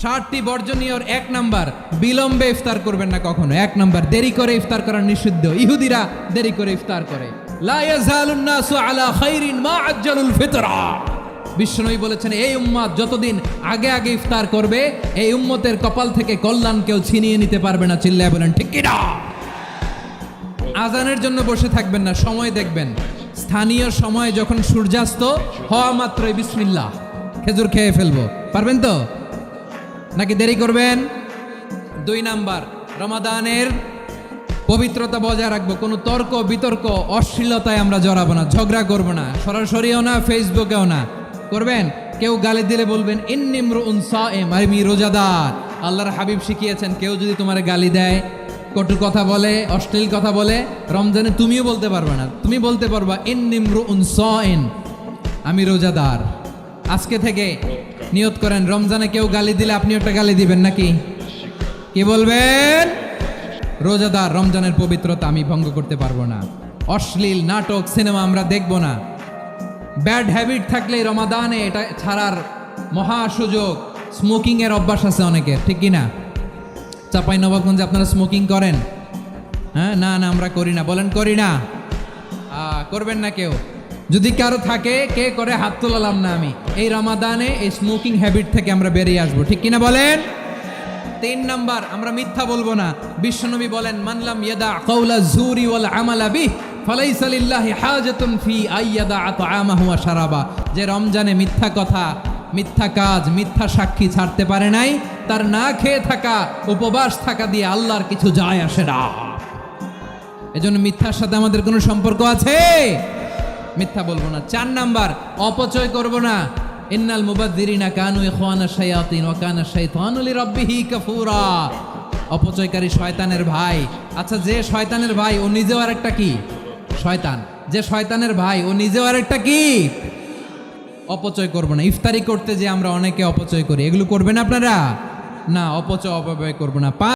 60টি বর্জনীয় 1 নাম্বার, বিলম্বে ইফতার করবেন না কখনো। 1 নাম্বার, দেরি করে ইফতার করা নিষিদ্ধ। ইহুদিরা দেরি করে ইফতার করে। লা ইয়াজালুন নাসু আলা খাইরিন মা আজ্জালুল ফিতরা। বিশ্বনবী বলেছেন, এই উম্মত যতদিন আগে আগে ইফতার করবে, এই উম্মতের কপাল থেকে কল্যাণ কেউ ছিনিয়ে নিতে পারবে না। চিল্লায় বলেন ঠিক কি না? আজানের জন্য বসে থাকবেন না, সময় দেখবেন। স্থানীয় সময়ে যখন সূর্যাস্ত হওয়া মাত্রই বিসমিল্লাহ, খেজুর খেয়ে ফেলবো। পারবেন তো নাকি দেরি করবেন? 2 নাম্বার, রমাদানের পবিত্রতা বজায় রাখবো। কোনো তর্ক বিতর্ক অশ্লীলতায় আমরা জড়াবো না, ঝগড়া করবো না, সরাসরিও না, ফেসবুকেও না। করবেন কেউ গালি দিলে বলবেন ইন্নী ইমরুউন সায়েম, আমি রোজাদার। আল্লাহর হাবিব শিখিয়েছেন, কেউ যদি তোমার গালি দেয়, কটু কথা বলে, অশ্লীল কথা বলে, রমজানে তুমিও বলতে পারবে না। তুমি বলতে পারবা ইন্নী ইমরুউন সায়েম, আমি রোজাদার। আজকে থেকে নিয়ত করেন, রমজানে কেউ গালি দিলে আপনি একটা গালি দিবেন নাকি? কি বলবেন? রোজাদার, রমজানের পবিত্রতা আমি ভঙ্গ করতে পারবো না। অশ্লীল নাটক সিনেমা আমরা দেখব না। ব্যাড হ্যাবিট থাকলে রমাদানে এটা ছাড়ার মহা সুযোগ। স্মোকিং এর অভ্যাস আছে অনেকের, ঠিক কি না? চাঁপাইনবাবগঞ্জে আপনারা স্মোকিং করেন? হ্যাঁ, না না আমরা করি না। বলেন করি না। করবেন না কেউ? যদি কারো থাকে, কে করে হাত তোলালাম না আমি। এই রমাদানে এই স্মোকিং হ্যাবিট থেকে আমরা বেরিয়ে আসবো, ঠিক কিনা বলেন? 3 নাম্বার, আমরা মিথ্যা বলবো না। বিশ্বনবী বলেন, মানলাম ইয়াদা কাওলা যুরি ওয়াল আমালা বিহ ফালাইসা লিল্লাহি হাজাতুন ফি আইয়াদা আতআমাহু ওয়া শারাবা। যে রমজানে মিথ্যা কথা, মিথ্যা কাজ, মিথ্যা সাক্ষী ছাড়তে পারে নাই, তার না খেয়ে থাকা, উপবাস থাকা দিয়ে আল্লাহর কিছু যায় আসে না। এজন্য মিথ্যার সাথে আমাদের কোনো সম্পর্ক আছে? মিথ্যা বলবো না। 4 নাম্বার, অপচয় করব না। ইন্নাল মুবাযযিরিনা কানু ইখওয়ানা শায়াতিন ওয়া কানা শাইতানু লিরাব্বিহি কাফুরা। অপচয়কারী শয়তানের ভাই। আচ্ছা, যে শয়তানের ভাই ও নিজেও আরেকটা কি? শয়তান। যে শয়তানের ভাই ও নিজেও আরেকটা কি? অপচয় করব না। ইফতারি করতে যে আমরা অনেকে অপচয় করি, এগুলো করবেন আপনারা? না, অপচয় অপব্যয় করব না।